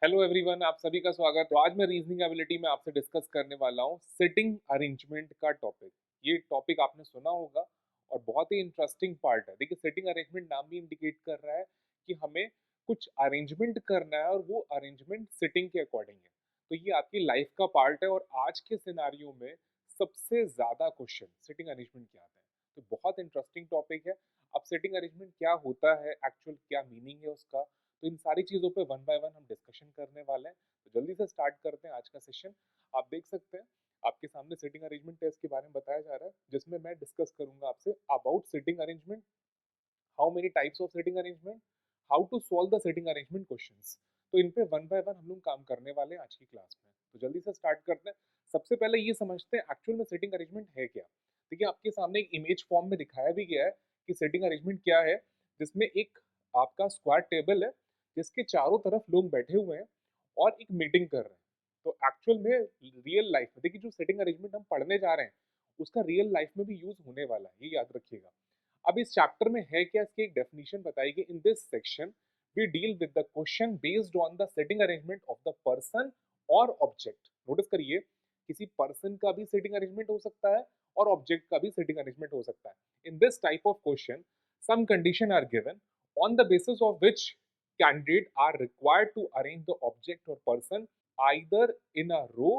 Hello everyone, आप सभी का स्वागत। तो आज मैं रीजनिंग एबिलिटी में आपसे डिस्कस करने वाला हूँ सिटिंग अरेंजमेंट का टॉपिक। ये टॉपिक आपने सुना होगा और बहुत ही इंटरेस्टिंग पार्ट है। देखिए, सिटिंग अरेंजमेंट नाम भी इंडिकेट कर रहा है कि हमें कुछ अरेंजमेंट करना है और वो अरेंजमेंट सिटिंग के अकॉर्डिंग है। तो ये आपकी लाइफ का पार्ट है और आज के सिनारियो में सबसे ज्यादा क्वेश्चन सिटिंग अरेंजमेंट के आते हैं। तो बहुत इंटरेस्टिंग टॉपिक है। अब सिटिंग अरेंजमेंट क्या होता है, एक्चुअल क्या मीनिंग है उसका, तो इन सारी चीज़ों पे वन बाय वन हम डिस्कशन करने वाले हैं। तो जल्दी से स्टार्ट करते हैं आज का सेशन। आप देख सकते हैं आपके सामने सिटिंग अरेंजमेंट टेस्ट के बारे में बताया जा रहा है, जिसमें मैं डिस्कस करूंगा आपसे about sitting arrangement, how many types of sitting arrangement, how to solve the sitting arrangement questions. तो इन पे वन बाय वन हम लोग काम करने वाले हैं आज की क्लास में। तो जल्दी से स्टार्ट करते हैं। सबसे पहले ये समझते हैं एक्चुअल में सिटिंग अरेंजमेंट है क्या। देखिए, आपके सामने एक इमेज फॉर्म में दिखाया भी गया है कि सिटिंग अरेंजमेंट क्या है, जिसमें एक आपका स्क्वायर टेबल है जिसके चारों तरफ लोग बैठे हुए हैं और एक मीटिंग कर रहे हैं। तो एक्चुअल में रियल लाइफ में देखिए, जो सेटिंग अरेंजमेंट हम पढ़ने जा रहे हैं उसका रियल लाइफ में भी यूज होने वाला है, ये याद रखिएगा। अब इस चैप्टर में है क्या, इसकी एक डेफिनेशन बताई गई। In this section we deal with the question based on the setting arrangement of the person और ऑब्जेक्ट। नोटिस करिए, किसी पर्सन का भी सेटिंग अरेंजमेंट हो सकता है और ऑब्जेक्ट का भी सेटिंग अरेंजमेंट हो सकता है। In this type of question some condition are given on the basis of which candidate are required to arrange the object or person either in a row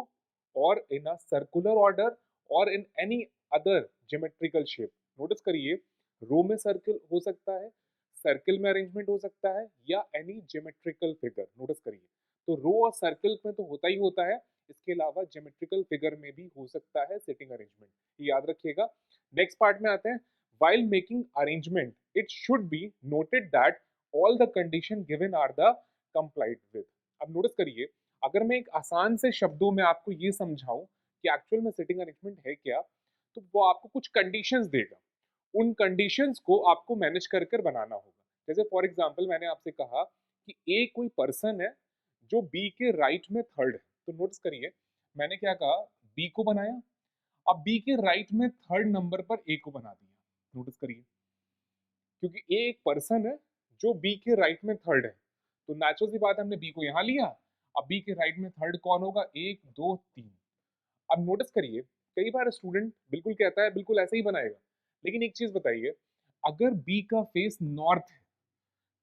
or in a circular order or in any other geometrical shape। Notice करिए, रो में circle हो सकता है, circle में arrangement हो सकता है, या एनी ज्योमेट्रिकल फिगर। नोटिस करिए, तो रो और सर्कल में तो होता ही होता है, इसके अलावा ज्योमेट्रिकल फिगर में भी हो सकता है सिटिंग अरेंजमेंट, ये याद रखिएगा। नेक्स्ट पार्ट में आते हैं। While making arrangement, it should be noted that all the condition given are the complied with। अब नोटिस करिए, अगर मैं एक आसान से शब्दों में आपको ये समझाऊं कि एक्चुअल में सिटिंग अरेंजमेंट है क्या, तो वो आपको कुछ कंडीशंस देगा। उन कंडीशंस को आपको मैनेज कर कर बनाना होगा। जैसे फॉर एग्जांपल मैंने आपसे कहा कि ए कोई पर्सन है जो बी के राइट में थर्ड है। तो नोटिस करिए, मैंने क्या कहा, बी को बनाया। अब बी के राइट में थर्ड नंबर पर ए को बना दिया। नोटिस करिए, क्योंकि ए एक पर्सन है जो बी के राइट में थर्ड है, तो नेचुरल सी बात है, हमने बी को यहाँ लिया। अब बी के राइट में थर्ड कौन होगा, एक दो तीन। अब नोटिस करिए, कई बार स्टूडेंट बिल्कुल कहता है बिल्कुल ऐसे ही बनाएगा, लेकिन एक चीज बताइए, अगर बी का फेस नॉर्थ है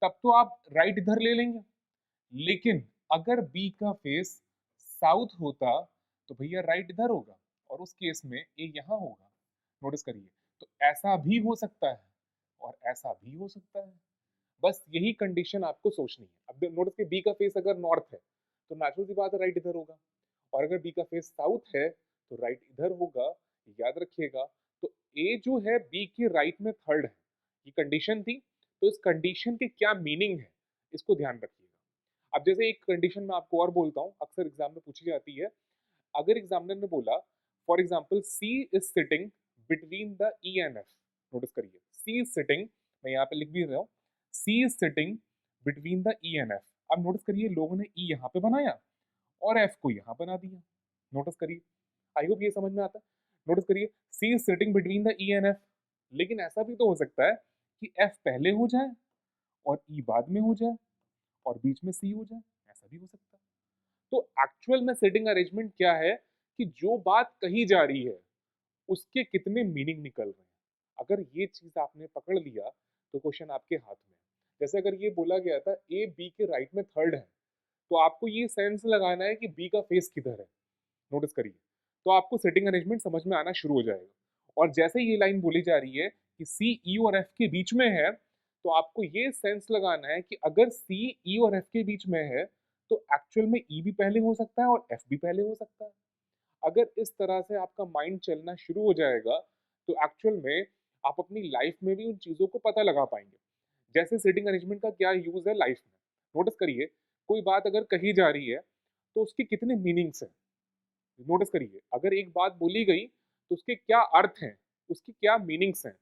तब तो आप राइट इधर ले लेंगे, लेकिन अगर बी का फेस साउथ होता तो भैया राइट इधर होगा और उस केस में ए यहाँ होगा। नोटिस करिए, तो ऐसा भी हो सकता है और ऐसा भी हो सकता है। बस यही कंडीशन आपको सोचनी है। अब नोटिस कि बी का फेस अगर नॉर्थ है तो नेचुरल सी बात है राइट इधर होगा, और अगर बी का फेस साउथ है तो राइट इधर होगा, याद रखिएगा। तो ए जो है बी के राइट में थर्ड है, ये कंडीशन थी। तो इस कंडीशन के क्या मीनिंग है, इसको ध्यान रखिएगा। अब जैसे एक कंडीशन मैं आपको और बोलता हूँ, अक्सर एग्जाम में पूछी जाती है। अगर एग्जामिनर ने बोला for example C is sitting between the E and F. Notice करिए, सी इज सिटिंग, मैं यहाँ पे लिख भी रहा हूँ, C is sitting between the E and F. अब नोटिस करिए, लोगों ने ई यहाँ पे बनाया और एफ को यहाँ बना दिया। नोटिस करिए, आई होप ये समझ में आता है। नोटिस करिए, C is sitting between the E and F, लेकिन ऐसा भी तो हो सकता है कि एफ पहले हो जाए और ई बाद में हो जाए और बीच में सी हो जाए, ऐसा भी हो सकता है। तो एक्चुअल में सेटिंग अरेंजमेंट क्या है कि जो बात कही जा रही है उसके कितने मीनिंग निकल रहे हैं। अगर ये चीज आपने पकड़ लिया तो क्वेश्चन आपके हाथ में है। जैसे अगर ये बोला गया था ए बी के राइट में थर्ड है, तो आपको ये सेंस लगाना है कि बी का फेस किधर है। नोटिस करिए, तो आपको सेटिंग अरेंजमेंट समझ में आना शुरू हो जाएगा। और जैसे ये लाइन बोली जा रही है कि सी ई और एफ के बीच में है, तो आपको ये सेंस लगाना है कि अगर सी ई और एफ के बीच में है तो एक्चुअल में ई भी पहले हो सकता है और एफ भी पहले हो सकता है। अगर इस तरह से आपका माइंड चलना शुरू हो जाएगा तो एक्चुअल में आप अपनी लाइफ में भी उन चीज़ों को पता लगा पाएंगे। जैसे सिटिंग अरेंजमेंट का क्या यूज है लाइफ में। नोटिस करिए, कोई बात अगर कही जा रही है तो उसके कितने मीनिंग्स हैं। नोटिस करिए, अगर एक बात बोली गई तो उसके क्या अर्थ हैं, उसकी क्या मीनिंग्स हैं,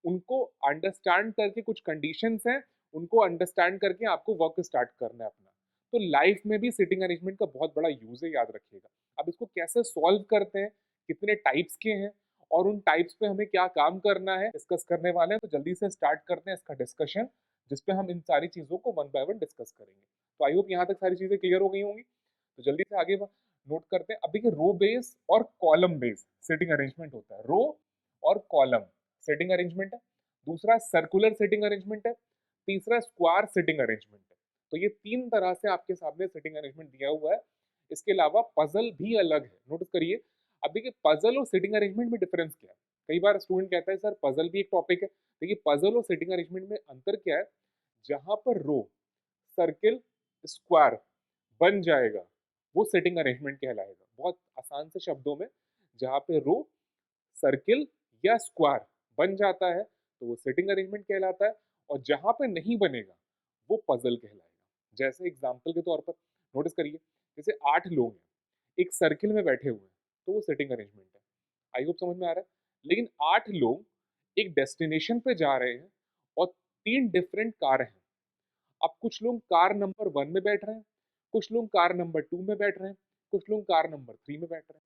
उनको अंडरस्टैंड करके कुछ कंडीशंस हैं, उनको अंडरस्टैंड करके आपको वर्क स्टार्ट करना है अपना। तो लाइफ में भी सिटिंग अरेंजमेंट का बहुत बड़ा यूज है, याद रखिएगा। अब इसको कैसे सॉल्व करते हैं, कितने टाइप्स के हैं और उन टाइप्स पे हमें क्या काम करना है, डिस्कस करने वाले हैं। तो जल्दी से स्टार्ट करते हैं इसका डिस्कशन। जिसपे हम इन सारी चीजों को वन बाय वन डिस्कस करेंगे। तो आई होप यहाँ तक सारी चीजें क्लियर हो गई होंगी। तो जल्दी से आगे नोट करते हैं। अब देखिए रो बेस और कॉलम बेस सेटिंग अरेंजमेंट होता है। रो और कॉलम सेटिंग अरेंजमेंट है, दूसरा सर्कुलर सेटिंग अरेंजमेंट है, तीसरा स्क्वायर सेटिंग अरेंजमेंट है। तो ये तीन तरह से आपके सामने सेटिंग अरेंजमेंट दिया हुआ है। इसके अलावा पजल भी अलग है, नोटिस करिए। अब देखिए पजल और सेटिंग अरेंजमेंट में डिफरेंस क्या है। कई बार स्टूडेंट कहता है सर पजल भी एक टॉपिक है। देखिए पजल और सेटिंग अरेंजमेंट में अंतर क्या है, जहां पर रो सर्किल स्क्वायर बन जाएगा वो सेटिंग अरेंजमेंट कहलाएगा। बहुत आसान से शब्दों में, जहां पे रो सर्किल या स्क्वायर बन जाता है तो वो सेटिंग अरेंजमेंट कहलाता है, और जहां पे नहीं बनेगा वो पजल कहलाएगा। जैसे एग्जांपल के तौर पर नोटिस करिए, जैसे 8 लोग हैं एक सर्किल में बैठे हुए हैं तो वो सेटिंग अरेंजमेंट है। आई होप समझ में आ रहा है। लेकिन 8 लोग एक डेस्टिनेशन पे जा रहे हैं और 3 डिफरेंट कार हैं। अब कुछ लोग कार नंबर 1 में बैठ रहे हैं, कुछ लोग कार नंबर 2 में बैठ रहे हैं, कुछ लोग कार नंबर 3 में बैठ रहे हैं।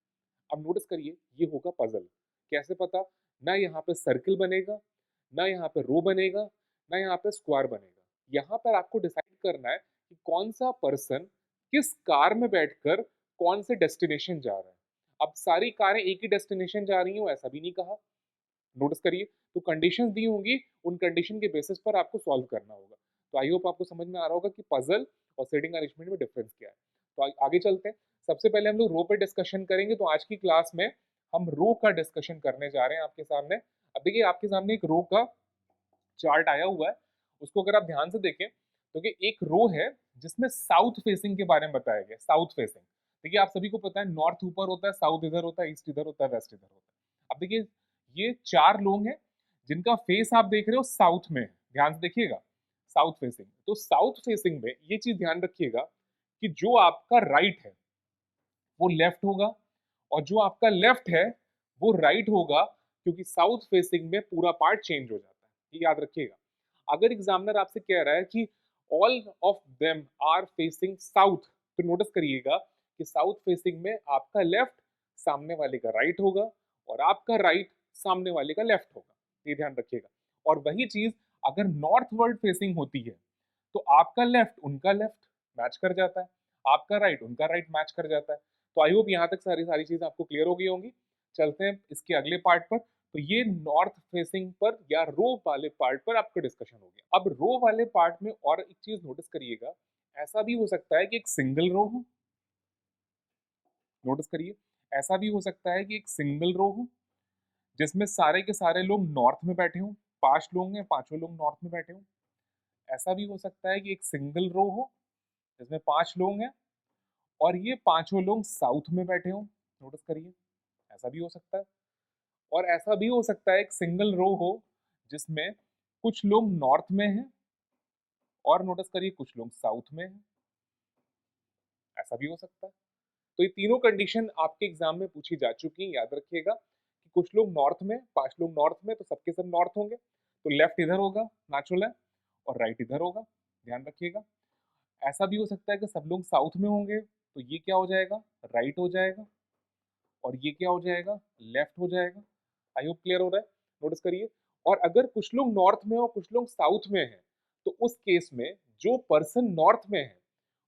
अब नोटिस करिए ये होगा पजल। कैसे पता, ना यहाँ पे सर्किल बनेगा, ना यहाँ पे रो बनेगा, ना यहाँ पे स्क्वायर बनेगा। यहाँ पर आपको डिसाइड करना है कि कौन सा पर्सन किस कार में बैठकर कौन से डेस्टिनेशन जा रहा है। अब सारी कारें एक ही डेस्टिनेशन जा रही हो ऐसा भी नहीं कहा। नोटिस करिए, तो कंडीशंस दी होंगी, उन कंडीशन के बेसिस पर आपको सॉल्व करना होगा। तो आई होप आपको समझ में आ रहा होगा कि पजल और सेटिंग अरेंजमेंट में डिफरेंस क्या है। तो आगे चलते हैं। सबसे पहले हम लोग रो पे डिस्कशन करेंगे। तो आज की क्लास में हम रो का डिस्कशन करने जा रहे हैं आपके सामने। अब देखिए आपके सामने एक रो का चार्ट आया हुआ है, उसको अगर आप ध्यान से देखें तो कि एक रो है जिसमें साउथ फेसिंग के बारे में बताया गया। साउथ फेसिंग, देखिए आप सभी को पता है नॉर्थ ऊपर होता है, साउथ इधर होता है, ईस्ट इधर होता है, वेस्ट इधर होता है। अब देखिए ये 4 लोग हैं जिनका फेस आप देख रहे हो साउथ में है। ध्यान से देखिएगा, साउथ फेसिंग। तो साउथ फेसिंग में ये चीज ध्यान रखिएगा कि जो आपका राइट है वो लेफ्ट होगा, और जो आपका लेफ्ट है वो राइट होगा, क्योंकि साउथ फेसिंग में पूरा पार्ट चेंज हो जाता है। ये याद रखिएगा। अगर एग्जामिनर आपसे कह रहा है कि all of them are facing south, तो नोटिस करिएगा कि साउथ फेसिंग में आपका लेफ्ट सामने वाले का राइट होगा और आपका राइट सामने वाले का लेफ्ट होगा। ये ध्यान रखिएगा। और वही चीज अगर नॉर्थ वर्ल्ड फेसिंग होती है तो आपका लेफ्ट उनका लेफ्ट मैच कर जाता है, आपका राइट उनका राइट मैच कर जाता है। तो आई होप यहाँ तक सारी सारी चीजें आपको क्लियर हो गई होंगी। चलते हैं इसके अगले पार्ट पर। तो ये नॉर्थ फेसिंग पर या रो वाले पार्ट पर आपका डिस्कशन हो गया। अब रो वाले पार्ट में और एक चीज नोटिस करिएगा, ऐसा भी हो सकता है कि एक सिंगल रो हो। नोटिस करिए, ऐसा भी हो सकता है कि एक सिंगल रो हो जिसमें सारे के सारे लोग नॉर्थ में बैठे हों, 5 लोग हैं, पांचों लोग नॉर्थ में बैठे हों। ऐसा भी हो सकता है कि एक सिंगल रो हो जिसमें 5 लोग हैं और ये पांचों लोग साउथ में बैठे हों। नोटिस करिए, ऐसा भी हो सकता है। और ऐसा भी हो सकता है एक सिंगल रो हो जिसमें कुछ लोग नॉर्थ में हैं और नोटिस करिए कुछ लोग साउथ में हैं। ऐसा भी हो सकता है। तो ये तीनों कंडीशन आपके एग्जाम में पूछी जा चुकी हैं। याद रखिएगा कि कुछ लोग नॉर्थ में, 5 लोग नॉर्थ में, तो सबके सब नॉर्थ होंगे, तो लेफ्ट इधर होगा नेचुरल है, और राइट इधर होगा। ध्यान रखिएगा। ऐसा भी हो सकता है कि सब लोग साउथ में होंगे, तो ये क्या हो जाएगा, राइट हो जाएगा, और ये क्या हो जाएगा, लेफ्ट हो जाएगा। आई होप क्लियर हो रहा है। नोटिस करिए। और अगर कुछ लोग नॉर्थ में हो कुछ लोग साउथ में हैं, तो उस केस में जो पर्सन नॉर्थ में है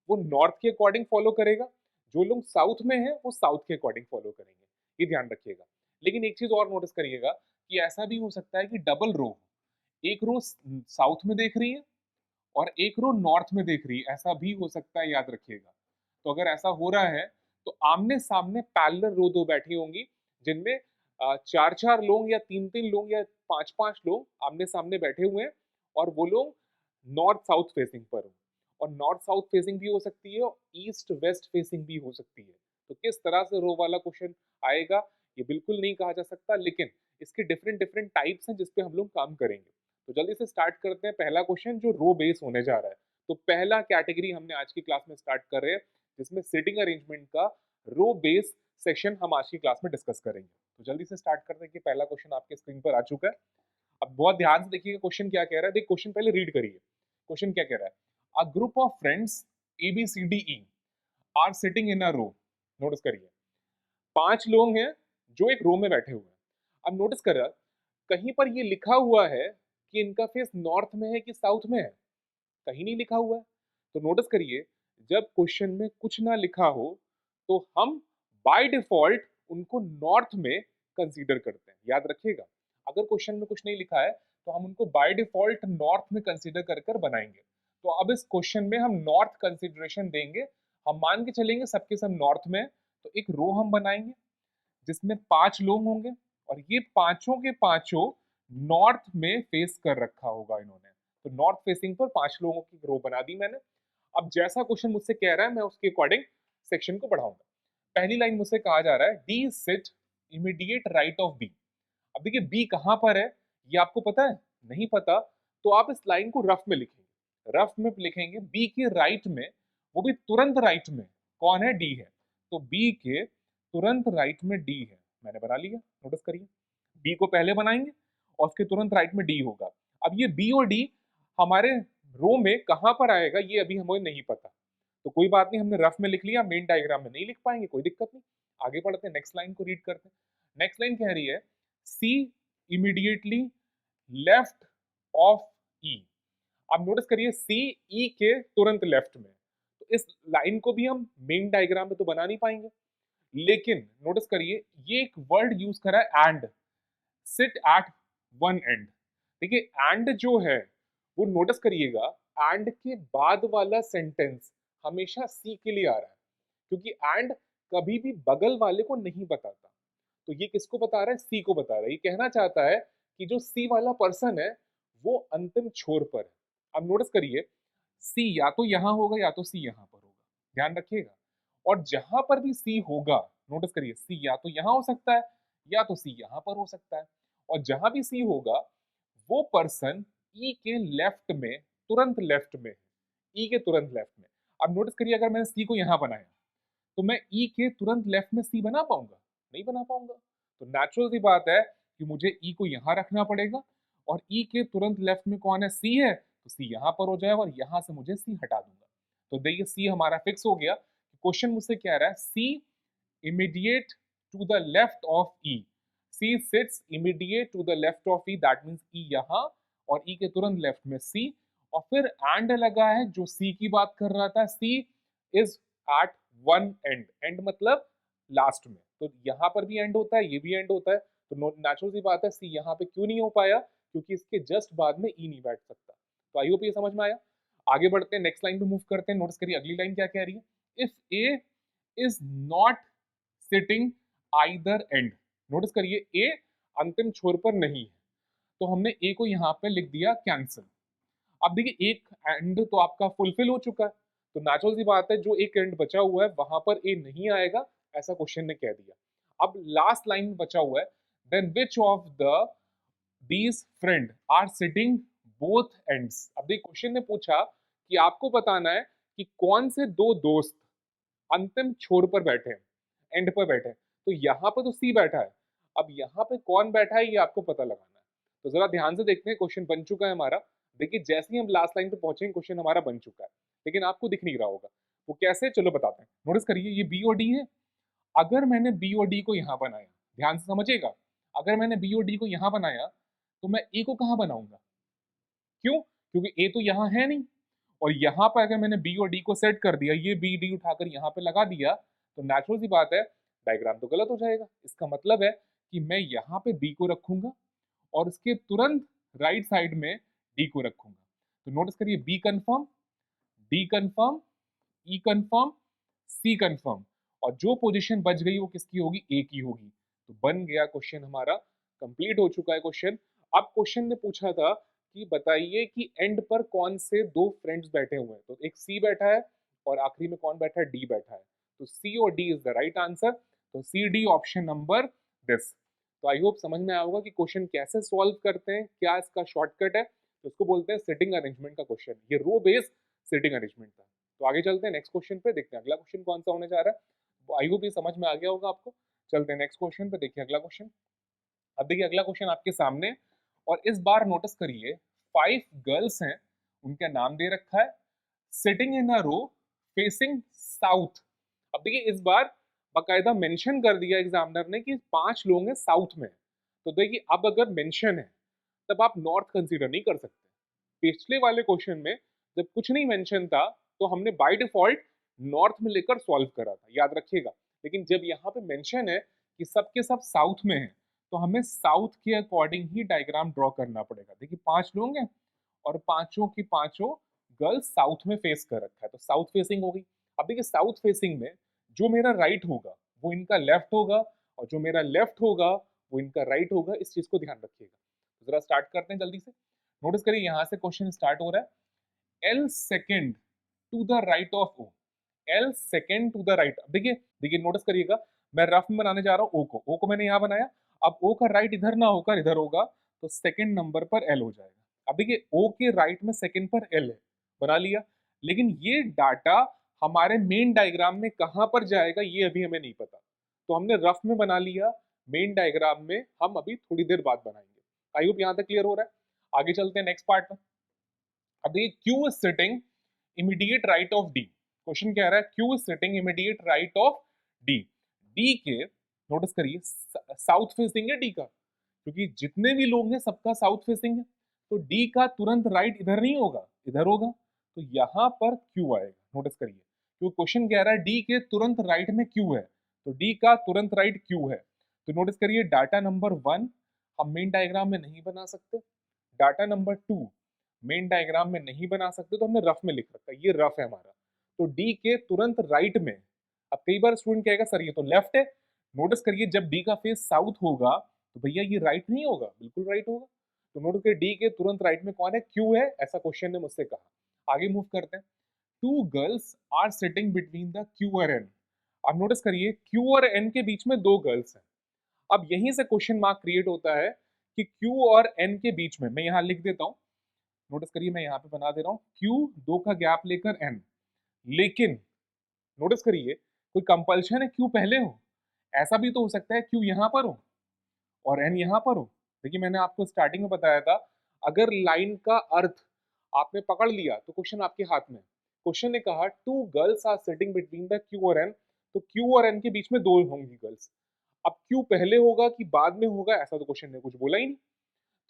वो नॉर्थ के अकॉर्डिंग फॉलो करेगा, जो लोग साउथ में है वो साउथ के अकॉर्डिंग फॉलो करेंगे। ये ध्यान रखिएगा। लेकिन एक चीज और नोटिस करिएगा कि ऐसा भी हो सकता है कि डबल रो, एक रो साउथ में देख रही है और एक रो नॉर्थ में देख रही है, ऐसा भी हो सकता है। याद रखिएगा। तो अगर ऐसा हो रहा है तो आमने सामने पैरेलल रो दो बैठी होंगी, जिनमें 4-4 लोग या 3-3 लोग या 5-5 लोग आमने सामने बैठे हुए हैं, और वो लोग नॉर्थ साउथ फेसिंग पर हो। और नॉर्थ साउथ फेसिंग भी हो सकती है और ईस्ट वेस्ट फेसिंग भी हो सकती है। तो किस तरह से रो वाला क्वेश्चन आएगा ये बिल्कुल नहीं कहा जा सकता, लेकिन इसके डिफरेंट डिफरेंट टाइप्स हैं जिसपे हम लोग काम करेंगे। तो जल्दी से स्टार्ट करते हैं। पहला क्वेश्चन जो रो बेस होने जा रहा है। तो पहला कैटेगरी हमने आज की क्लास में स्टार्ट कर रहे हैं, जिसमें सिटिंग अरेंजमेंट का रो बेस सेक्शन हम आज की क्लास में डिस्कस करेंगे। तो जल्दी से स्टार्ट करते हैं कि पहला क्वेश्चन आपके स्क्रीन पर आ चुका है। अब बहुत ध्यान से देखिएगा क्वेश्चन क्या कह रहा है। देखिए क्वेश्चन पहले रीड करिए। क्वेश्चन क्या कह रहा है, a group of friends A B C D E are sitting in a row. Notice करिए 5 लोग हैं जो एक रो में बैठे हुए हैं। अब नोटिस कर, कहीं पर ये लिखा हुआ है कि इनका फेस नॉर्थ में है कि साउथ में है। कहीं नहीं लिखा हुआ है। तो नोटिस करिए, जब क्वेश्चन में कुछ ना लिखा हो तो हम बाय डिफॉल्ट उनको नॉर्थ में कंसीडर करते हैं। याद रखिएगा, अगर क्वेश्चन में कुछ नहीं लिखा है तो हम उनको बाय डिफॉल्ट नॉर्थ में कंसीडर कर कर बनाएंगे। तो अब इस क्वेश्चन में हम नॉर्थ कंसीडरेशन देंगे। हम मान के चलेंगे सबके सब नॉर्थ में, तो एक रो हम बनाएंगे जिसमें 5 लोग होंगे और ये पांचों के पांचों नॉर्थ में फेस कर रखा होगा इन्होंने। तो नॉर्थ फेसिंग पर 5 लोगों की रो बना दी मैंने। अब जैसा क्वेश्चन मुझसे कह रहा है मैं उसके अकॉर्डिंग सेक्शन को बढ़ाऊंगा। पहली लाइन मुझसे कहा जा रहा है D sit immediate right of B. अब देखिए बी कहां पर है ये आपको पता है? नहीं पता तो आप इस लाइन को रफ में लिखेंगे। रफ में लिखेंगे बी के राइट में, वो भी तुरंत राइट में कौन है? डी है। तो बी के तुरंत राइट में डी है, मैंने बना लिया। नोटिस करिए, बी को पहले बनाएंगे और उसके तुरंत राइट में डी होगा। अब ये बी और डी हमारे रो में कहां पर आएगा ये अभी हमें नहीं पता, तो कोई बात नहीं, हमने रफ में लिख लिया, मेन डायग्राम में नहीं लिख पाएंगे, कोई दिक्कत नहीं। आगे बढ़ते हैं, नेक्स्ट लाइन को रीड करते हैं। नेक्स्ट लाइन कह रही है सी इमीडिएटली लेफ्ट ऑफ ई। अब नोटिस करिए सी ई के तुरंत लेफ्ट में, तो इस लाइन को भी हम मेन डायग्राम में तो बना नहीं पाएंगे, लेकिन नोटिस करिए ये एक वर्ड यूज करा है and, sit at one and. देखिए एंड जो है वो नोटिस करिएगा, एंड के बाद वाला सेंटेंस हमेशा सी के लिए आ रहा है, क्योंकि एंड कभी भी बगल वाले को नहीं बताता। तो ये किसको बता रहा है? सी को बता रहा है। ये कहना चाहता है कि जो सी वाला पर्सन है वो अंतिम छोर पर है। अब नोटिस करिए सी या तो यहां होगा या तो सी यहां पर होगा, ध्यान रखिएगा। और जहां पर भी सी होगा, नोटिस करिए सी या तो यहां हो सकता है या तो सी यहां पर हो सकता है। और जहां भी सी होगा वो पर्सन ई के लेफ्ट में, तुरंत लेफ्ट में, ई के तुरंत लेफ्ट में। अब नोटिस करिए अगर मैंने सी को यहां बनाया तो मैं ई के तुरंत लेफ्ट में सी बना पाऊंगा? नहीं बना पाऊंगा। तो नेचुरल सी बात है कि मुझे ई को यहां रखना पड़ेगा और ई के तुरंत लेफ्ट में कौन है? सी है, तो सी यहां पर हो जाएगा और यहां से मुझे सी हटा दूंगा। तो देखिए सी हमारा फिक्स हो गया। क्वेश्चन मुझसे क्या रहा है? C immediate to the left of E, C sits immediate to the left of E, that means E यहां और ई के तुरंत लेफ्ट में सी। और फिर एंड लगा है जो सी की बात कर रहा था, C is at one end, end मतलब लास्ट में। तो यहाँ पर भी एंड होता है, ये भी एंड होता है, तो नेचुरल सी बात है सी यहाँ पे क्यों नहीं हो पाया? क्योंकि इसके जस्ट बाद में ई नहीं बैठ सकता। तो आई होप ये समझ में आया। आगे बढ़ते हैं, नेक्स्ट लाइन पे मूव करते हैं। नोटिस करिए अगली लाइन क्या कह रही है, if A is not sitting either and. Notice करिए ए अंतिम छोर पर नहीं है, तो हमने ए को यहाँ पे लिख दिया कैंसिल। अब देखिए एक एंड तो आपका फुलफिल हो चुका है, तो नेचुरल सी बात है जो एक एंड बचा हुआ है वहां पर ए नहीं आएगा, ऐसा क्वेश्चन ने कह दिया। अब लास्ट लाइन बचा हुआ है, then which of the these friend are sitting both ends. अब देखिए क्वेश्चन ने पूछा कि आपको बताना है कि कौन से दो दोस्त अंतिम छोर पर बैठे हैं, एंड पर बैठे हैं। तो यहाँ पर तो सी बैठा है, अब यहाँ पे कौन बैठा है ये आपको पता लगाना है। तो जरा ध्यान से देखते हैं, क्वेश्चन बन चुका है हमारा। देखिए जैसे ही हम लास्ट लाइन पे पहुंचेंगे क्वेश्चन हमारा बन चुका है, लेकिन आपको दिख नहीं रहा होगा वो कैसे, चलो बताते हैं। नोटिस करिए ये बी और डी है। अगर मैंने बी और डी को यहाँ बनाया, ध्यान से समझिएगा, अगर मैंने बी और डी को यहाँ बनाया तो मैं ए को कहाँ बनाऊंगा? क्यों? क्योंकि ए तो यहाँ है नहीं, और यहाँ पर अगर मैंने बी और डी को सेट कर दिया, ये बी डी उठाकर यहाँ पे लगा दिया, तो नेचुरल सी बात है डायग्राम तो गलत हो जाएगा। इसका मतलब है कि मैं यहाँ पे बी को रखूंगा और उसके तुरंत राइट साइड में डी को रखूंगा। तो नोटिस करिए be confirm, D confirm, E confirm, C confirm, और जो पोजीशन बच गई वो किसकी होगी? ए की होगी। तो बन गया क्वेश्चन हमारा, कंप्लीट हो चुका है क्वेश्चन। अब क्वेश्चन ने पूछा था कि बताइए कि एंड पर कौन से दो फ्रेंड्स बैठे हुए हैं, तो एक सी बैठा है और आखिरी में कौन बैठा है? डी बैठा है। तो सी और D is the right answer. तो C D option number this. तो आई होप समझ में आया होगा कि क्वेश्चन कैसे सॉल्व करते हैं, क्या इसका शॉर्टकट है। तो इसको बोलते हैं सिटिंग अरेंजमेंट का क्वेश्चन, ये रो बेस्ड सिटिंग अरेंजमेंट था। तो आगे चलते हैं नेक्स्ट क्वेश्चन पे, देखते हैं अगला क्वेश्चन कौन सा होने जा रहा है। आई होप ये समझ में आ गया होगा आपको। चलते हैं नेक्स्ट क्वेश्चन पे, देखिए अगला क्वेश्चन। अब देखिए अगला क्वेश्चन आपके सामने, और इस बार नोटिस करिए 5 गर्ल्स हैं, उनका नाम दे रखा है sitting in a row facing south. अब देखिए इस बार बाकायदा मेंशन कर दिया एग्जामिनर ने कि 5 लोग हैं साउथ में। तो देखिए अब अगर मेंशन है तब आप नॉर्थ कंसीडर नहीं कर सकते। पिछले वाले क्वेश्चन में जब कुछ नहीं मेंशन था तो हमने बाय डिफॉल्ट नॉर्थ में लेकर सॉल्व करा था, याद रखिएगा। लेकिन जब यहाँ पे मेंशन है कि सब के सब साउथ में है, तो हमें साउथ के अकॉर्डिंग ही डायग्राम ड्रॉ करना पड़ेगा। देखिए 5 लोग हैं और पांचों की पांचों गर्ल्स साउथ में फेस कर रखा है, तो साउथ फेसिंग हो गई। अब देखिए साउथ फेसिंग में जो मेरा राइट होगा वो इनका लेफ्ट होगा, और जो मेरा लेफ्ट होगा वो इनका राइट होगा। इस चीज को ध्यान रखिएगा। तो जरा स्टार्ट करते हैं जल्दी से। नोटिस करिए यहाँ से क्वेश्चन स्टार्ट हो रहा है, L second to the right of O. L second to the right. देखिए देखिए नोटिस करिएगा, मैं रफ में बनाने जा रहा हूँ ओ को मैंने यहाँ बनाया। अब ओ का राइट इधर ना होकर इधर होगा, तो सेकेंड नंबर पर एल हो जाएगा। अब देखिए ओ के राइट में सेकेंड पर एल है, बना लिया। लेकिन ये डाटा हमारे मेन डायग्राम में कहां पर जाएगा ये अभी हमें नहीं पता, तो हमने रफ में बना लिया। मेन डायग्राम में हम अभी थोड़ी देर बाद बनाएंगे। आई होप यहां तक क्लियर हो रहा है। आगे चलते हैं नेक्स्ट पार्ट में। अब देखिए Q is sitting immediate right of D. Question कह रहा है Q is sitting immediate right of D. D के नोटिस करिए साउथ फेसिंग है डी का, क्योंकि जितने भी लोग हैं सबका साउथ फेसिंग है, तो डी का तुरंत राइट इधर नहीं होगा, इधर होगा। तो यहां पर क्यू आएगा। नोटिस करिए क्योंकि क्वेश्चन कह रहा है डी के तुरंत राइट में क्यू है, तो डी का तुरंत राइट क्यू है। तो नोटिस करिए डाटा नंबर 1 हम मेन डायग्राम में नहीं बना सकते, डाटा नंबर 2 मेन डायग्राम में नहीं बना सकते, तो हमने रफ में लिख रखा है, ये रफ है हमारा। तो डी के तुरंत राइट में, अब कई बार स्टूडेंट कहेगा सर ये तो लेफ्ट है। नोटिस करिए जब डी का फेस साउथ होगा तो भैया ये राइट नहीं होगा, बिल्कुल राइट होगा। तो नोटिस करिए डी के तुरंत राइट में कौन है, क्यू है, ऐसा क्वेश्चन ने मुझसे कहा। आगे मूव करते हैं। Two girls are sitting between the Q और एन। अब नोटिस करिए क्यू और एन के बीच में दो गर्ल्स हैं। अब यहीं से क्वेश्चन मार्क क्रिएट होता है कि क्यू और एन के बीच में, मैं यहां लिख देता हूं। नोटिस करिए मैं यहाँ पे बना दे रहा हूँ क्यू, दो का गैप लेकर एन। लेकिन नोटिस करिए कोई कंपल्शन है क्यू पहले हो, ऐसा भी तो हो सकता है क्यू यहाँ पर हो और एन यहाँ पर हो। देखिए मैंने आपको स्टार्टिंग में बताया था, अगर लाइन का अर्थ आपने पकड़ लिया तो क्वेश्चन आपके हाथ में। क्वेश्चन ने कहा two girls are sitting between the Q और एन, तो क्यू और एन के बीच में दो होंगी गर्ल्स। अब क्यू पहले होगा कि बाद में होगा, ऐसा तो क्वेश्चन ने कुछ बोला ही नहीं।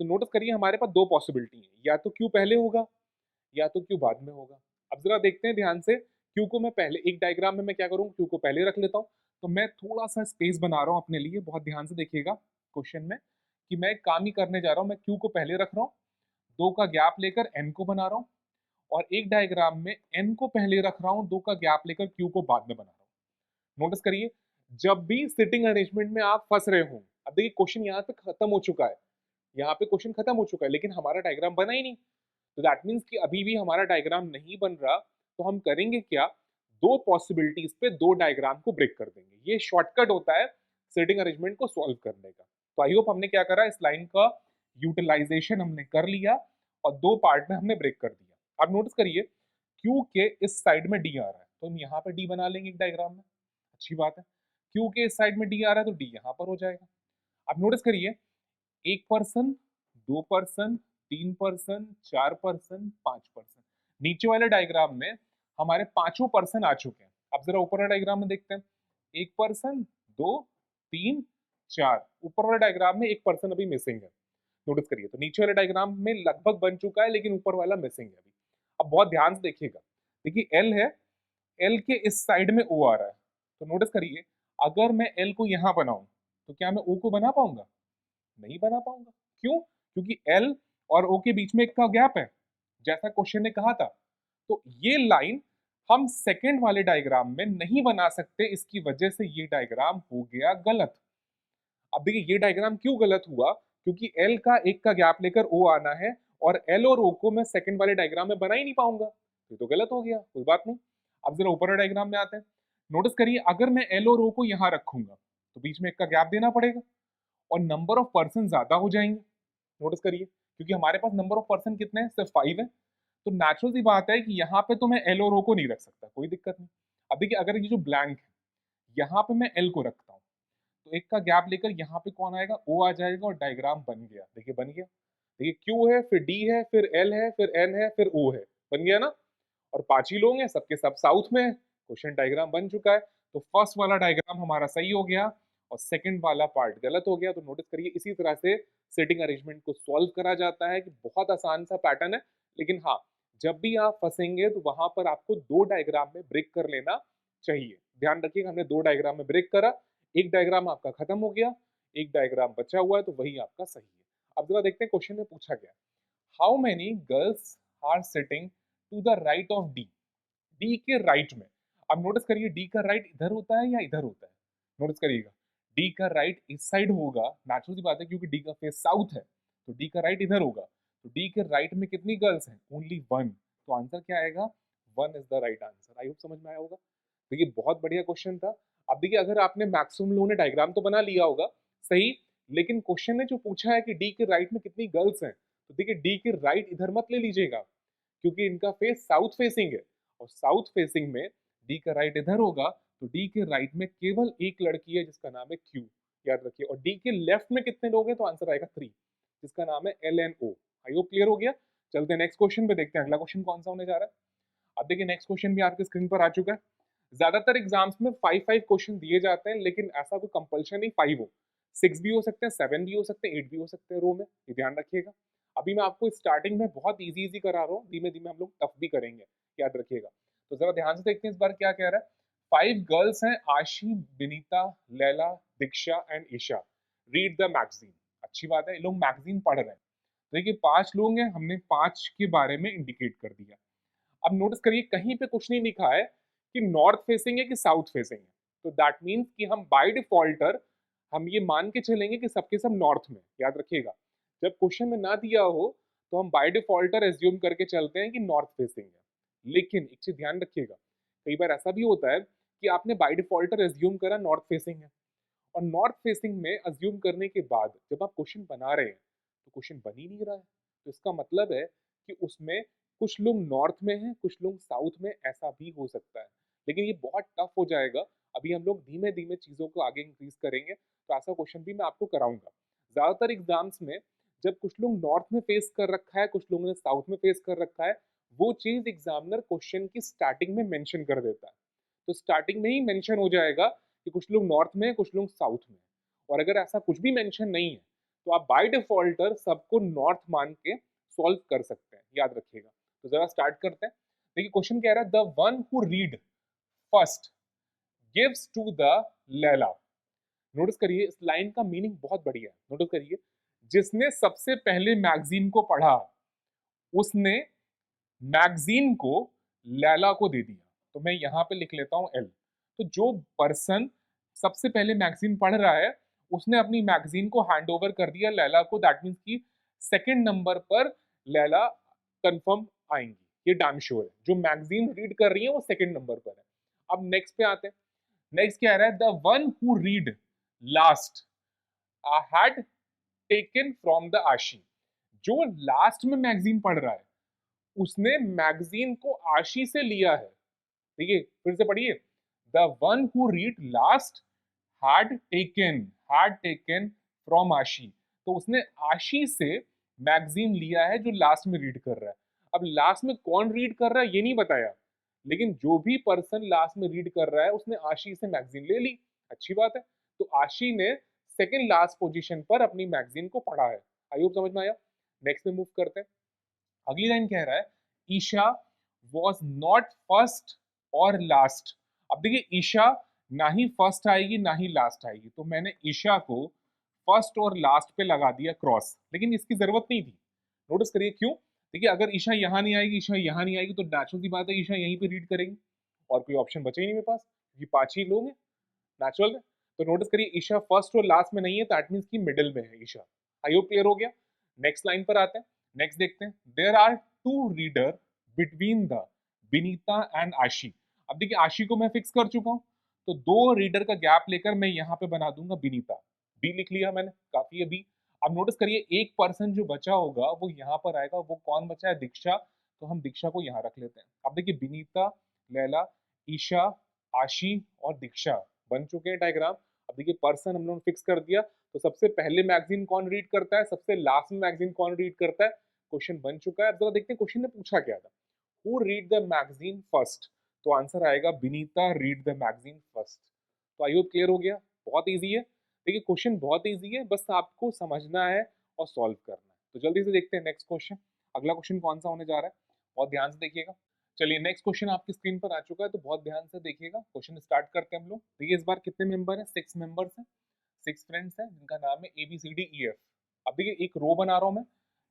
तो नोटिस करिए हमारे पास दो पॉसिबिलिटी है, या तो क्यू पहले होगा या तो क्यू बाद में होगा। अब जरा देखते हैं ध्यान से, क्यू को मैं पहले एक डायग्राम में मैं क्या करूँ, क्यू को पहले रख लेता हूँ। तो मैं थोड़ा सा स्पेस बना रहा हूँ अपने लिए, बहुत ध्यान से देखिएगा क्वेश्चन में कि मैं एक काम ही करने जा रहा हूँ। मैं क्यू को पहले रख रहा हूँ, दो का गैप लेकर एन को बना रहा हूँ, और एक डायग्राम में एन को पहले रख रहा हूँ, दो का गैप लेकर क्यू को बाद में बना रहा हूँ। नोटिस करिए जब भी सिटिंग अरेंजमेंट में आप फंस रहे हो, अब देखिए क्वेश्चन यहाँ पे खत्म हो चुका है, यहाँ पे क्वेश्चन खत्म हो चुका है, लेकिन हमारा डायग्राम बना ही नहीं। तो दैट मीन्स कि अभी भी हमारा डायग्राम नहीं बन रहा। तो हम करेंगे क्या, दो पॉसिबिलिटीज पे दो डायग्राम को ब्रेक कर देंगे। ये शॉर्टकट होता है सेटिंग अरेंजमेंट को सॉल्व करने का। तो आई होप हमने क्या करा, इस लाइन का यूटिलाइजेशन हमने कर लिया और दो पार्ट में हमने ब्रेक कर दिया। अब नोटिस करिए क्यू के इस साइड में डी आ रहा है, तो हम यहाँ पे डी बना लेंगे एक डायग्राम में, अच्छी बात है। क्यू के इस साइड में डी आ रहा है तो डी यहाँ पर हो जाएगा। अब नोटिस करिए एक पर्सन, दो पर्सन, तीन पर्सन, चार पर्सन, पांच पर्सन। नीचे वाले डायग्राम में हमारे पांचों पर्सन आ चुके हैं। अब जरा ऊपर वाले डायग्राम में देखते हैं, एक पर्सन, दो, तीन, चार। ऊपर वाले डायग्राम में एक पर्सन अभी मिसिंग है। नोटिस करिए तो नीचे वाले डायग्राम में लगभग बन चुका है, लेकिन ऊपर वाला मिसिंग है अभी। अब बहुत ध्यान से देखिएगा, देखिए एल है, एल के इस साइड में ओ आ रहा है। तो नोटिस करिए अगर मैं एल को यहां बनाऊं तो क्या मैं ओ को बना पाऊंगा, नहीं बना पाऊंगा। क्यों, क्योंकि एल और ओ के बीच में एक का गैप है, जैसा क्वेश्चन ने कहा था। तो ये लाइन हम सेकंड वाले डायग्राम में नहीं बना सकते, इसकी वजह से ये डायग्राम हो गया गलत। अब देखिए ये डायग्राम क्यों गलत हुआ, क्योंकि एल का एक का गैप लेकर ओ आना है, और एल और ओ को मैं सेकंड वाले डायग्राम में बना ही नहीं पाऊंगा, तो गलत हो गया, कोई बात नहीं। अब जरा ऊपर डायग्राम में आते हैं। नोटिस करिए अगर मैं एल और ओ को यहाँ रखूंगा तो बीच में एक का गैप देना पड़ेगा, और नंबर ऑफ पर्सन ज्यादा हो जाएंगे। नोटिस करिए क्योंकि हमारे पास नंबर ऑफ पर्सन कितने हैं, सिर्फ 5 है। तो नेचुरल सी बात है कि यहाँ पे तो मैं एल और ओ को नहीं रख सकता, कोई दिक्कत नहीं। अब देखिए अगर ये जो ब्लैंक है यहाँ पे मैं एल को रखता हूँ, तो एक का गैप लेकर यहाँ पे कौन आएगा, ओ आ जाएगा, और डायग्राम बन गया। देखिए बन गया, देखिए क्यू है, फिर डी है, फिर एल है, फिर एन है, फिर ओ है, बन गया ना। और पांच ही लोग हैं, सबके सब साउथ में है, क्वेश्चन डायग्राम बन चुका है। तो फर्स्ट वाला डायग्राम हमारा सही हो गया और सेकंड वाला पार्ट गलत हो गया। तो नोटिस करिए इसी तरह से सेटिंग अरेंजमेंट को सॉल्व करा जाता है, कि बहुत आसान सा पैटर्न है। लेकिन हाँ, जब भी आप फंसेंगे तो वहां पर आपको 2 डायग्राम में ब्रेक कर लेना चाहिए। ध्यान रखिएगा, हमने 2 डायग्राम में ब्रेक करा, एक डायग्राम आपका खत्म हो गया, एक डायग्राम बचा हुआ है, तो वही आपका सही है। अब जरा देखते हैं क्वेश्चन में पूछा गया, how many girls are sitting to the right of D. D के राइट में, अब नोटिस करिए डी का राइट इधर होता है या इधर होता है, नोटिस करिएगा डी का राइट इस साइड होगा, नेचुरल सी बात है क्योंकि डी का फेस साउथ है, तो डी का राइट इधर होगा, तो डी के राइट में कितनी गर्ल्स हैं, ओनली 1, तो आंसर क्या आएगा, 1 is the right answer. I hope समझ में आया होगा। देखिए बहुत बढ़िया क्वेश्चन था। अब देखिए अगर आपने मैक्सिमम लोगों ने डायग्राम तो बना लिया होगा सही, लेकिन क्वेश्चन ने जो पूछा है कि डी के राइट में कितनी गर्ल्स हैं, तो देखिए डी के राइट इधर मत ले लीजिएगा क्योंकि इनका फेस साउथ फेसिंग है, और साउथ फेसिंग में डी का राइट इधर होगा, तो डी के राइट में केवल एक लड़की है जिसका नाम है क्यू, याद रखिए, और डी के लेफ्ट में कितने लोग हैं, तो आंसर आएगा 3 जिसका नाम है L N O. I hope clear हो गया। चलते हैं नेक्स्ट क्वेश्चन पे, देखते हैं अगला क्वेश्चन कौन सा होने जा रहा है। अब देखिए नेक्स्ट क्वेश्चन भी आपके स्क्रीन पर आ चुका है। ज्यादातर एग्जाम्स में 5 क्वेश्चन दिए जाते हैं, लेकिन ऐसा कोई कंपल्शन नहीं 5 हो, 6 भी हो सकते हैं, 7 भी हो सकते हैं, 8 भी हो सकते हैं रो में, ये ध्यान रखिएगा। अभी मैं आपको स्टार्टिंग में बहुत इजी करा रहा हूँ, धीमे धीमे हम लोग टफ भी करेंगे, याद रखिएगा। तो जरा ध्यान से देखते हैं इस बार क्या कह रहा है। 5 गर्ल्स हैं, Ashi, Vinita, Laila, Diksha and Isha, read the magazine. अच्छी बात है, ये लोग मैगजीन पढ़ रहे हैं। तो देखिए 5 लोग हैं, हमने 5 के बारे में इंडिकेट कर दिया। अब नोटिस करिए कहीं पे कुछ नहीं लिखा है कि नॉर्थ फेसिंग है कि साउथ फेसिंग है, तो दैट मीन्स कि हम बाय डिफॉल्टर हम ये मान के चलेंगे कि सबके सब नॉर्थ में, याद रखिएगा। जब क्वेश्चन में ना दिया हो तो हम बाय डिफॉल्टर एज्यूम करके चलते हैं कि नॉर्थ फेसिंग है, लेकिन एक चीज ध्यान रखिएगा, कई बार ऐसा भी होता है कि आपने बाय डिफॉल्टर एज्यूम करा नॉर्थ फेसिंग है, और नॉर्थ फेसिंग में अज्यूम करने के बाद जब आप क्वेश्चन बना रहे हैं तो क्वेश्चन बन ही नहीं रहा है, तो इसका मतलब है कि उसमें कुछ लोग नॉर्थ में हैं, कुछ लोग साउथ में, ऐसा भी हो सकता है। लेकिन ये बहुत टफ हो जाएगा, अभी हम लोग धीमे धीमे चीज़ों को आगे इंक्रीज करेंगे, तो ऐसा क्वेश्चन भी मैं आपको कराऊंगा। ज़्यादातर एग्जाम्स में जब कुछ लोग नॉर्थ में फेस कर रखा है, कुछ लोगों ने साउथ में फेस कर रखा है, वो चीज़ एग्जामिनर क्वेश्चन की स्टार्टिंग में मेंशन कर देता है, तो स्टार्टिंग में ही मेंशन हो जाएगा कि कुछ लोग नॉर्थ में, कुछ लोग साउथ में। और अगर ऐसा कुछ भी मेंशन नहीं है तो आप बाय डिफॉल्टर सबको नॉर्थ मान के सॉल्व कर सकते हैं, याद रखिएगा। तो जरा स्टार्ट करते हैं। देखिए क्वेश्चन कह रहा है, the one who read first gives to the Laila. Notice करिए इस लाइन का मीनिंग बहुत बढ़िया है, नोटिस करिए, जिसने सबसे पहले मैगजीन को पढ़ा उसने मैगजीन को लैला को दे दिया, तो मैं यहाँ पे लिख लेता हूँ एल। तो जो पर्सन सबसे पहले मैगजीन पढ़ रहा है उसने अपनी मैगजीन को हैंड ओवर कर दिया लैला को, दैट मीन्स कि सेकंड नंबर पर लैला कंफर्म आएंगी, ये डैम श्योर है। जो मैगजीन रीड कर रही है वो सेकंड नंबर पर है। अब नेक्स्ट पे आते हैं। नेक्स्ट क्या आ रहा है, the one who read last had taken from the आशी। जो लास्ट में मैगजीन पढ़ रहा है उसने मैगजीन को आशी से लिया है। देखिए फिर से पढ़िए, the one who read last had taken from आशी, तो उसने आशी से मैगजीन लिया है जो लास्ट में रीड कर रहा है। अब लास्ट में कौन रीड कर रहा है ये नहीं बताया, लेकिन जो भी पर्सन लास्ट में रीड कर रहा है उसने आशी से मैगजीन ले ली, अच्छी बात है। तो आशी ने सेकंड लास्ट पोजीशन पर अपनी मैगजीन को पढ़ा है। आई होप समझ में आया। नेक्स्ट में मूव करते हैं। अगली लाइन कह रहा है, ईशा वॉज नॉट फर्स्ट और लास्ट। अब देखिए ईशा ना ही फर्स्ट आएगी ना ही लास्ट आएगी, तो मैंने ईशा को फर्स्ट और लास्ट पे लगा दिया क्रॉस, लेकिन इसकी जरूरत नहीं थी। नोटिस करिए क्यों। देखिए अगर ईशा यहाँ नहीं आएगी, ईशा यहाँ नहीं आएगी, तो नेचुरल सी बात है ईशा यहीं पे रीड करेंगी, और कोई ऑप्शन बचे ही नहीं मेरे पास, ये 5 ही लोग हैं, नेचुरल है। तो नोटिस करिए ईशा फर्स्ट और लास्ट में नहीं है, दैट मीन्स की मिडिल में है ईशा। आई होप क्लियर हो गया। नेक्स्ट लाइन पर आते हैं। नेक्स्ट देखते हैं, there are 2 reader between the Vinita and Ashi. अब देखिए आशी को मैं फिक्स कर चुका हूँ, तो 2 रीडर का गैप लेकर मैं यहाँ पे बना दूंगा विनीता, बी लिख लिया मैंने, काफी है बी। अब नोटिस करिए एक पर्सन जो बचा होगा वो यहाँ पर आएगा, वो कौन बचा है, दीक्षा, तो हम दीक्षा को यहाँ रख लेते हैं। अब देखिए विनीता, लैला, ईशा, आशी और दीक्षा बन चुके हैं डायग्राम। अब देखिए पर्सन हम लोगों ने फिक्स कर दिया, तो सबसे पहले मैगजीन कौन रीड करता है, सबसे लास्ट में मैगजीन कौन रीड करता है, क्वेश्चन बन चुका है। अब जरा देखते हैं क्वेश्चन ने पूछा क्या था, who read the magazine first, तो आंसर आएगा Vinita read the magazine first. तो आई होप क्लियर हो गया, बहुत ईजी है। देखिए क्वेश्चन बहुत ईजी है, बस आपको समझना है और सॉल्व करना है। तो जल्दी से देखते हैं नेक्स्ट क्वेश्चन, अगला क्वेश्चन कौन सा होने जा रहा है। बहुत ध्यान से देखिएगा। चलिए नेक्स्ट क्वेश्चन आपकी स्क्रीन पर आ चुका है, तो बहुत ध्यान से देखिएगा। क्वेश्चन स्टार्ट करते हैं हम लोग। देखिए इस बार कितने मेंबर हैं? 6 मेंबर्स हैं, 6 फ्रेंड्स हैं जिनका नाम है ABCDEF। अब देखिए एक रो बना रहा हूं मैं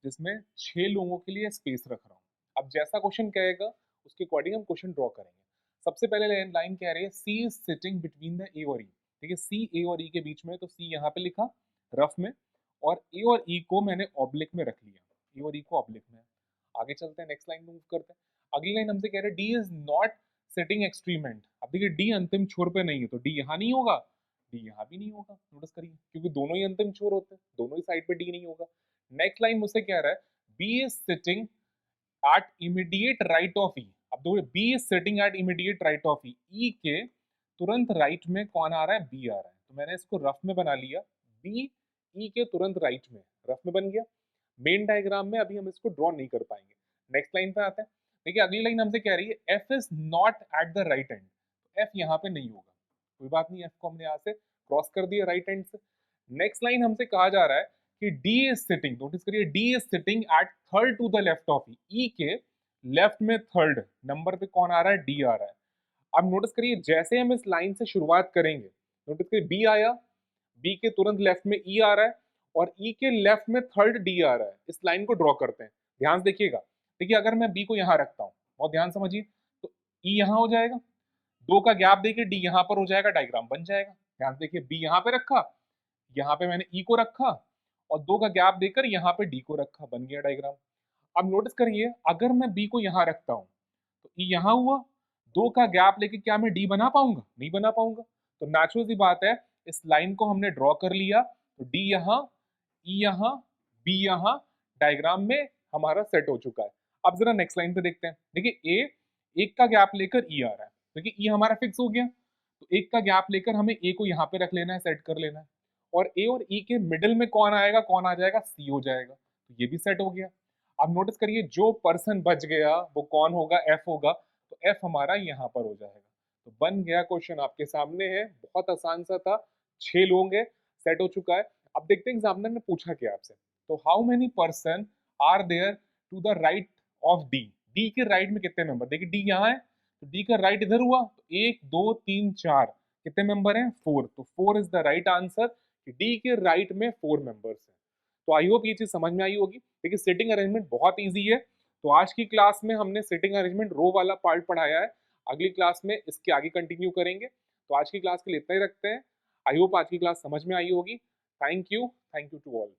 जिसमें 6 लोगों के लिए स्पेस रख रहा हूँ। अब जैसा क्वेश्चन कहेगा उसके अकॉर्डिंग हम क्वेश्चन ड्रॉ करेंगे। सबसे पहले लाइन कह रही है C is sitting between the A और ई। ठीक है, सी ए और ई के बीच में, तो सी यहाँ पे लिखा रफ में, और ए और ई को मैंने ऑब्लिक में रख लिया। ए और ई को ऑब्लिक में। आगे चलते हैं, नेक्स्ट लाइन मूव करते हैं। अगली लाइन हमसे कह रहे हैं D is not sitting extreme and. अब देखिए डी अंतिम छोर पे नहीं है, तो डी यहाँ नहीं होगा, डी यहाँ भी नहीं होगा। नोटिस करिए, क्योंकि दोनों ही अंतिम छोर होते हैं, दोनों ही साइड पे डी नहीं होगा। नेक्स्ट लाइन मुझसे कह रहा है B is sitting at immediate right of E. अब दो, B is sitting at immediate right of E. E के तुरंत राइट में कौन आ रहा है? बी आ रहा है। तो मैंने इसको रफ में बना लिया, बी ई के तुरंत राइट में, रफ में बन गया। मेन डायग्राम में अभी हम इसको ड्रॉ नहीं कर पाएंगे। नेक्स्ट लाइन पे आते हैं। देखिए अगली लाइन हमसे कह रही है F is not at the right and. F यहाँ पे नहीं होगा, कोई बात नहीं, एफ को हमने यहाँ से क्रॉस कर दिया राइट एंड से। नेक्स्ट लाइन हमसे कहा जा रहा है कि डी इज सिटिंग, नोटिस करिए D is sitting at third to the left of E. E के लेफ्ट में थर्ड नंबर पे कौन आ रहा है? डी आ रहा है। अब नोटिस करिए जैसे हम इस लाइन से शुरुआत करेंगे, नोटिस करिए बी आया, बी के तुरंत लेफ्ट में ई आ रहा है, और ई के लेफ्ट में थर्ड डी आ रहा है। इस लाइन को ड्रॉ करते हैं, ध्यान से देखिएगा। देखिए अगर मैं बी को यहाँ रखता हूँ, बहुत ध्यान समझिए, तो ई यहाँ हो जाएगा, दो का गैप देखिए डी यहाँ पर हो जाएगा, डायग्राम बन जाएगा। ध्यान से देखिए बी यहाँ पे रखा, यहाँ पे मैंने ई को रखा, और दो का गैप देकर यहाँ पे डी को रखा, बन गया डायग्राम। अब नोटिस करिए अगर मैं बी को यहाँ रखता हूँ तो ई यहाँ हुआ, दो का गैप लेके क्या मैं डी बना पाऊंगा? नहीं बना पाऊंगा। तो नेचुरल सी बात है, इस लाइन को हमने ड्रॉ कर लिया, तो डी यहाँ, ई यहाँ, बी यहाँ, डायग्राम में हमारा सेट हो चुका है। अब जरा नेक्स्ट लाइन पे देखते हैं। देखिए ए, एक का गैप लेकर ई आ रहा है, देखिए ई हमारा फिक्स हो गया, तो एक का गैप लेकर हमें ए को यहाँ पे रख लेना है, सेट कर लेना है। और ए और ई के मिडिल में कौन आएगा? कौन आ जाएगा? सी हो जाएगा, तो ये भी सेट हो गया। अब नोटिस करिए जो पर्सन बच गया वो कौन होगा? एफ होगा, तो एफ हमारा यहाँ पर हो जाएगा। तो बन गया, क्वेश्चन आपके सामने है, बहुत आसान सा था, 6 लोग हैं, सेट हो चुका है। अब देखते हैं एग्जामिनर ने पूछा क्या आपसे। तो how many person are there to the right of D. D के राइट में कितने मेंबर? देखिए डी यहाँ है, तो डी का राइट इधर हुआ, तो 1 2 3 4, कितने मेंबर हैं? 4। तो 4 इज द राइट आंसर, कि डी के राइट में 4 मेंबर्स हैं। तो आई होप ये चीज समझ में आई होगी। देखिए सिटिंग अरेंजमेंट बहुत ईजी है। तो आज की क्लास में हमने सिटिंग अरेंजमेंट रो वाला पार्ट पढ़ाया है, अगली क्लास में इसके आगे कंटिन्यू करेंगे। तो आज की क्लास के लिए इतना ही रखते हैं। आई होप आज की क्लास समझ में आई होगी। Thank you to all.